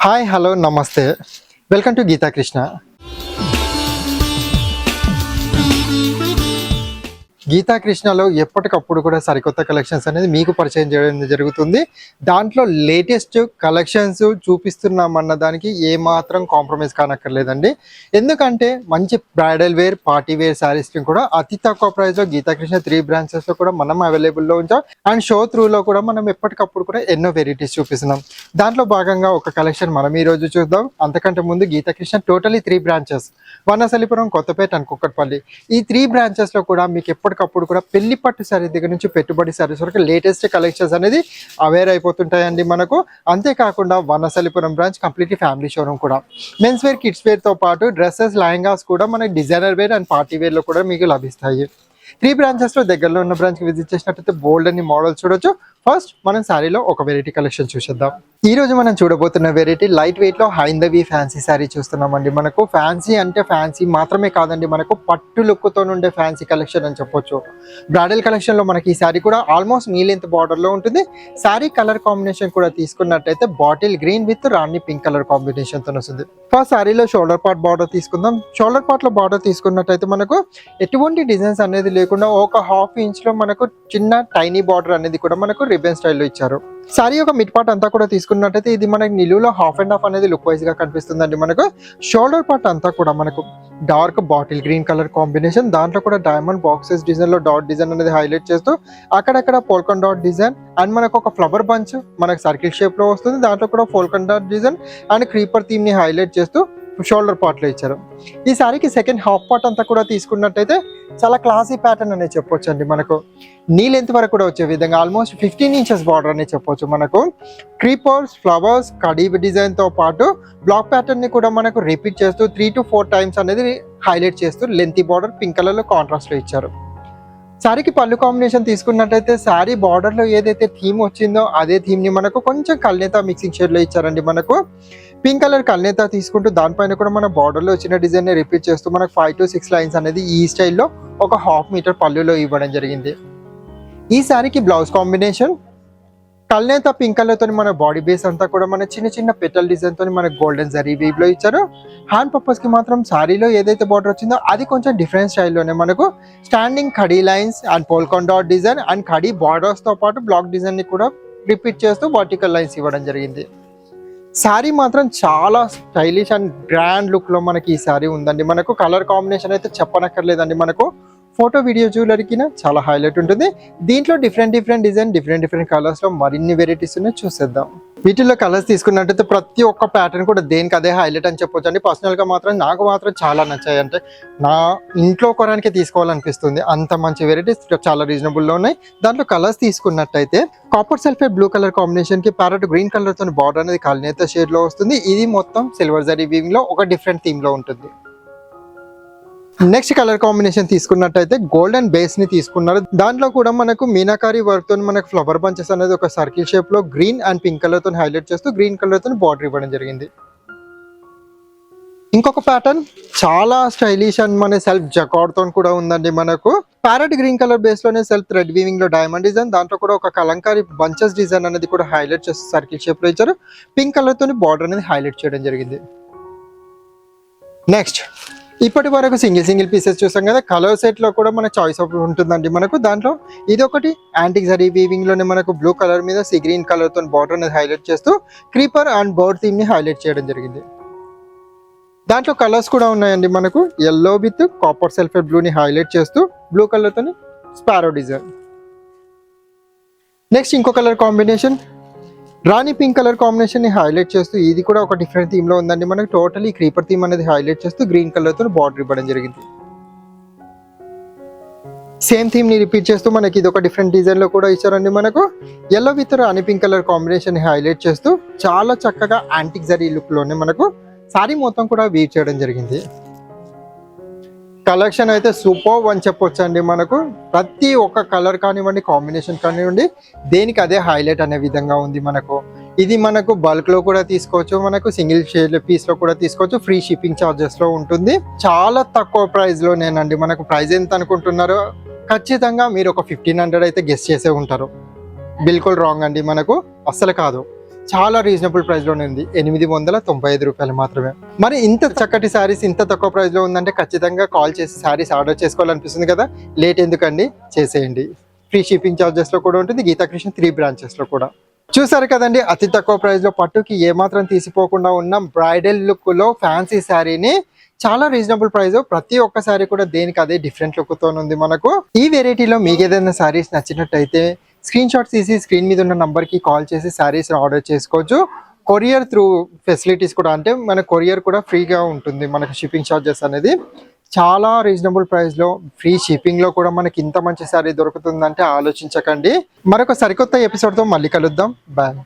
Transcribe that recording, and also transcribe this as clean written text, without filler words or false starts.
Hi hello నమస్తే welcome to Gita Krishna. Gita కృష్ణలో ఎప్పటికప్పుడు కూడా సరికొత్త కలెక్షన్స్ అనేది మీకు పరిచయం చేయడం జరుగుతుంది. దాంట్లో లేటెస్ట్ కలెక్షన్స్ చూపిస్తున్నామన్న దానికి ఏమాత్రం కాంప్రమైజ్ కానక్కర్లేదండి. ఎందుకంటే మంచి bridal wear party wear saris కూడా అతి తక్కువ ప్రైస్లో గీతా కృష్ణ 3 బ్రాంచెస్లో కూడా మనం అవైలబుల్లో ఉంచాం. అండ్ షో త్రూలో కూడా మనం ఎప్పటికప్పుడు కూడా ఎన్నో వెరైటీస్ చూపిస్తున్నాం. దాంట్లో భాగంగా ఒక కలెక్షన్ మనం ఈరోజు చూద్దాం. అంతకంటే ముందు Geetha Krishna totally 3 branches, Vanasthalipuram, Kothapet and Kukatpally. ఈ 3 బ్రాంచెస్లో కూడా మీకు ఎప్పటికప్పుడు కూడా పెళ్లి పట్టు శారీ దగ్గర నుంచి పెట్టుబడి శారీస్ వరకు లేటెస్ట్ కలెక్షన్స్ అనేది అవేర్ అయిపోతుంటాయండి మనకు. అంతేకాకుండా Vanasthalipuram branch completely family showroom కూడా. మెన్స్ వేర్, కిడ్స్ వేర్తో పాటు డ్రెస్సెస్, లెహంగాస్ కూడా మనకి డిజైనర్ వేర్ అండ్ పార్టీ వేర్లో కూడా మీకు లభిస్తాయి. 3 బ్రాంచెస్లో దగ్గరలో ఉన్న బ్రాంచ్కి విజిట్ చేసినట్టయితే బోల్డ్ అన్ని మోడల్స్ చూడొచ్చు. ఫస్ట్ మనం శారీలో ఒక వెరైటీ కలెక్షన్ చూసేద్దాం. ఈ రోజు మనం చూడబోతున్న వెరైటీ లైట్ వెయిట్ లో హైందవి ఫ్యాన్సీ శారీ చూస్తున్నామండి. మనకు ఫ్యాన్సీ అంటే ఫ్యాన్సీ మాత్రమే కాదండి, మనకు పట్టు లుక్తో ఉండే ఫ్యాన్సీ కలెక్షన్ అని చెప్పొచ్చు. బ్రైడల్ కలెక్షన్ లో మనకి ఈ శారీ కూడా ఆల్మోస్ట్ నీ లెంత్ బార్డర్ లో ఉంటుంది. శారీ కలర్ కాంబినేషన్ కూడా తీసుకున్నట్టయితే bottle green with Rani pink colour combination తో వస్తుంది. ఫస్ట్ శారీలో షోల్డర్ పార్ట్ బార్డర్ తీసుకుందాం. షోల్డర్ పార్ట్ లో బార్డర్ తీసుకున్నట్టయితే మనకు ఎటువంటి డిజైన్స్ అనేది లేకుండా ఒక ½ ఇంచ్ లో మనకు చిన్న టైనీ బార్డర్ అనేది కూడా మనకు రిబన్ స్టైల్లో ఇచ్చారు. సారీ యొక్క మిడ్ పార్ట్ అంతా కూడా తీసుకున్నట్టయితే ఇది మనకి నిలువులో ½ అండ్ ½ అనేది లుక్ వైజ్ గా కనిపిస్తుందండి. మనకు షోల్డర్ పార్ట్ అంతా కూడా మనకు dark bottle green colour combination, దాంట్లో కూడా డైమండ్ బాక్సెస్ డిజైన్ లో డాట్ డిజైన్ అనేది హైలైట్ చేస్తూ అక్కడక్కడ పోల్కన్ డాట్ డిజైన్ అండ్ మనకు ఒక ఫ్లవర్ బంచ్ మనకు సర్కిల్ షేప్ లో వస్తుంది. దాంట్లో కూడా polka dot design and creeper theme ని హైలైట్ చేస్తూ షోల్డర్ పార్ట్ లో ఇచ్చారు. ఈ సారీకి సెకండ్ హాఫ్ పార్ట్ అంతా కూడా తీసుకున్నట్టయితే చాలా క్లాసీ ప్యాటర్న్ అనేది చెప్పొచ్చు అండి. మనకు నీ లెంత్ వరకు కూడా వచ్చే విధంగా ఆల్మోస్ట్ 15 ఇంచెస్ బార్డర్ అని చెప్పొచ్చు. మనకు క్రీపర్స్, ఫ్లవర్స్, కడీ డిజైన్ తో పాటు బ్లాక్ ప్యాటర్న్ ని కూడా మనకు రిపీట్ చేస్తూ 3 to 4 టైమ్స్ అనేది హైలైట్ చేస్తూ లెంతీ బార్డర్ పింక్ కలర్ లో కాంట్రాస్ట్ లో ఇచ్చారు. శారీకి పళ్ళు కాంబినేషన్ తీసుకున్నట్టయితే శారీ బార్డర్ లో ఏదైతే థీమ్ వచ్చిందో అదే థీమ్ ని మనకు కొంచెం కల్నేత మిక్సింగ్ షేడ్ లో ఇచ్చారండి. మనకు పింక్ కలర్ కల్నేత తీసుకుంటూ దానిపైన కూడా మన బార్డర్ లో వచ్చిన డిజైన్ ని రిపీట్ చేస్తూ మనకు 5 to 6 లైన్స్ అనేది ఈ స్టైల్లో ఒక ½ మీటర్ పళ్ళులో ఇవ్వడం జరిగింది. ఈ శారీకి బ్లౌజ్ కాంబినేషన్ కల్నేత పింక్ కలర్ తోని మన బాడీ బేస్ అంతా కూడా మన చిన్న చిన్న పెటల్ డిజైన్ తోని మన గోల్డెన్ జరీ వీవ్ లో ఇచ్చారు. హ్యాండ్ పర్పస్ కి మాత్రం శారీలో ఏదైతే బార్డర్ వచ్చిందో అది కొంచెం డిఫరెంట్ స్టైల్లోనే మనకు స్టాండింగ్ ఖడీ lines and polka dot design and ఖడీ బార్డర్స్ తో పాటు బ్లాక్ డిజైన్ ని కూడా రిపీట్ చేస్తూ వర్టికల్ లైన్స్ ఇవ్వడం జరిగింది. శారీ మాత్రం చాలా స్టైలిష్ అండ్ గ్రాండ్ లుక్ లో మనకి ఈ శారీ ఉందండి. మనకు కలర్ కాంబినేషన్ అయితే చెప్పనక్కర్లేదండి. మనకు ఫోటో వీడియో జ్యువెలరీకి చాలా హైలైట్ ఉంటుంది. దీంట్లో డిఫరెంట్ డిజైన్ డిఫరెంట్ కలర్స్ లో మరిన్ని వెరైటీస్ ఉన్నాయి, చూసేద్దాం. వీటిల్లో కలర్స్ తీసుకున్నట్టయితే ప్రతి ఒక్క ప్యాటర్న్ కూడా దేనికి అదే హైలైట్ అని చెప్పొచ్చు అండి. పర్సనల్ గా మాత్రం నాకు మాత్రం చాలా నచ్చాయి. అంటే నా ఇంట్లో కొనడానికి తీసుకోవాలనిపిస్తుంది, అంత మంచి వెరైటీస్ చాలా రీజనబుల్ లో ఉన్నాయి. దాంట్లో కలర్స్ తీసుకున్నట్టయితే copper sulphate blue colour combination కి ప్యారెట్ గ్రీన్ కలర్ తో బార్డర్ అనేది కల్నేత షేడ్ లో వస్తుంది. ఇది మొత్తం సిల్వర్ జరీ వీవింగ్ లో ఒక డిఫరెంట్ థీమ్ లో ఉంటుంది. నెక్స్ట్ కలర్ కాంబినేషన్ తీసుకున్నట్టయితే గోల్డెన్ బేస్ ని తీసుకున్నారు. దాంట్లో కూడా మనకు మీనాకారి వర్క్ తో మనకు ఫ్లవర్ బంచెస్ అనేది ఒక సర్కిల్ షేప్ లో గ్రీన్ అండ్ పింక్ కలర్ తో హైలైట్ చేస్తూ గ్రీన్ కలర్ తో బార్డర్ ఇవ్వడం జరిగింది. ఇంకొక ప్యాటర్న్ చాలా స్టైలిష్ అండ్ మన సెల్ఫ్ జకార్డ్ తో కూడా ఉందండి. మనకు ప్యారెట్ గ్రీన్ కలర్ బేస్ లోనే సెల్ఫ్ థ్రెడ్ వీవింగ్ లో డైమండ్ డిజైన్, దాంట్లో కూడా ఒక కలంకారీ బంచెస్ డిజైన్ అనేది కూడా హైలైట్ చేస్తూ సర్కిల్ షేప్ లో ఇచ్చారు. పింక్ కలర్ తో బార్డర్ అనేది హైలైట్ చేయడం జరిగింది. నెక్స్ట్ ఇప్పటి వరకు సింగిల్ పీసెస్ చూసాం కదా. కలర్ సెట్ లో కూడా మన చాయిస్ ఆఫ్ ఉంటుందండి. మనకు దాంట్లో ఇది ఒకటి యాంటిక్ జరీ వీవింగ్ లోనే మనకు బ్లూ కలర్ మీద సీ గ్రీన్ కలర్ తో బార్డర్ అనేది హైలైట్ చేస్తూ క్రీపర్ అండ్ బర్డ్ థీమ్ ని హైలైట్ చేయడం జరిగింది. దాంట్లో కలర్స్ కూడా ఉన్నాయండి. మనకు yellow with copper sulphate blue ని హైలైట్ చేస్తూ బ్లూ కలర్ తో స్పారో డిజైన్. నెక్స్ట్ ఇంకో కలర్ కాంబినేషన్ రాణి పింక్ కలర్ కాంబినేషన్ ని హైలైట్ చేస్తూ ఇది కూడా ఒక డిఫరెంట్ థీమ్ లో ఉందండి. మనకు టోటలీ క్రీపర్ థీమ్ అనేది హైలైట్ చేస్తూ గ్రీన్ కలర్ తో బార్డర్ ఇవ్వడం జరిగింది. సేమ్ థీమ్ ని రిపీట్ చేస్తూ మనకి ఇది ఒక డిఫరెంట్ డిజైన్ లో కూడా ఇచ్చారండి. మనకు yellow with Rani pink colour combination ని హైలైట్ చేస్తూ చాలా చక్కగా యాంటిక్ జరీ లుక్ లోనే మనకు సారీ మొత్తం కూడా వీవ్ చేయడం జరిగింది. కలెక్షన్ అయితే సూపర్ అని చెప్పొచ్చు అండి. మనకు ప్రతి ఒక్క కలర్ కానివ్వండి, కాంబినేషన్ కానివ్వండి, దేనికి అదే హైలైట్ అనే విధంగా ఉంది. మనకు ఇది మనకు బల్క్ లో కూడా తీసుకోవచ్చు, మనకు సింగిల్ షేర్ పీస్ లో కూడా తీసుకోవచ్చు. ఫ్రీ షిప్పింగ్ చార్జెస్ లో ఉంటుంది. చాలా తక్కువ ప్రైస్ లోనేనండి. మనకు ప్రైస్ ఎంత అనుకుంటున్నారో ఖచ్చితంగా మీరు ఒక 1500 అయితే గెస్ చేసే ఉంటారు. బిల్కుల్ రాంగ్ అండి, మనకు అస్సలు కాదు. చాలా రీజనబుల్ ప్రైస్ లోనే ఉంది, 895 రూపాయలు మాత్రమే. మరి ఇంత చక్కటి శారీస్ ఇంత తక్కువ ప్రైస్ లో ఉందంటే ఖచ్చితంగా కాల్ చేసి శారీస్ ఆర్డర్ చేసుకోవాలనిపిస్తుంది కదా. లేట్ ఎందుకండి, చేసేయండి. ఫ్రీ షిప్పింగ్ చార్జెస్ లో కూడా ఉంటుంది, గీతాకృష్ణ 3 బ్రాంచెస్ లో కూడా. చూసారు కదండి, అతి తక్కువ ప్రైస్ లో పట్టుకి ఏమాత్రం తీసిపోకుండా ఉన్న బ్రైడల్ లుక్ లో ఫ్యాన్సీ శారీని చాలా రీజనబుల్ ప్రైస్. ప్రతి ఒక్క శారీ కూడా దేనికి అదే డిఫరెంట్ లుక్ తో ఉంది మనకు. ఈ వెరైటీలో మీకు ఏదైనా శారీస్ నచ్చినట్టయితే స్క్రీన్ షాట్ తీసి స్క్రీన్ మీద ఉన్న నంబర్ కి కాల్ చేసి శారీస్ ఆర్డర్ చేసుకోవచ్చు. కొరియర్ త్రూ ఫెసిలిటీస్ కూడా, అంటే మన కొరియర్ కూడా ఫ్రీగా ఉంటుంది. మనకు షిప్పింగ్ ఛార్జెస్ అనేది చాలా రీజనబుల్ ప్రైస్ లో ఫ్రీ షిప్పింగ్ లో కూడా మనకి ఇంత మంచి శారీ దొరుకుతుందంటే ఆలోచించకండి. మరొక సరికొత్త ఎపిసోడ్ తో మళ్ళీ కలుద్దాం. బాయ్.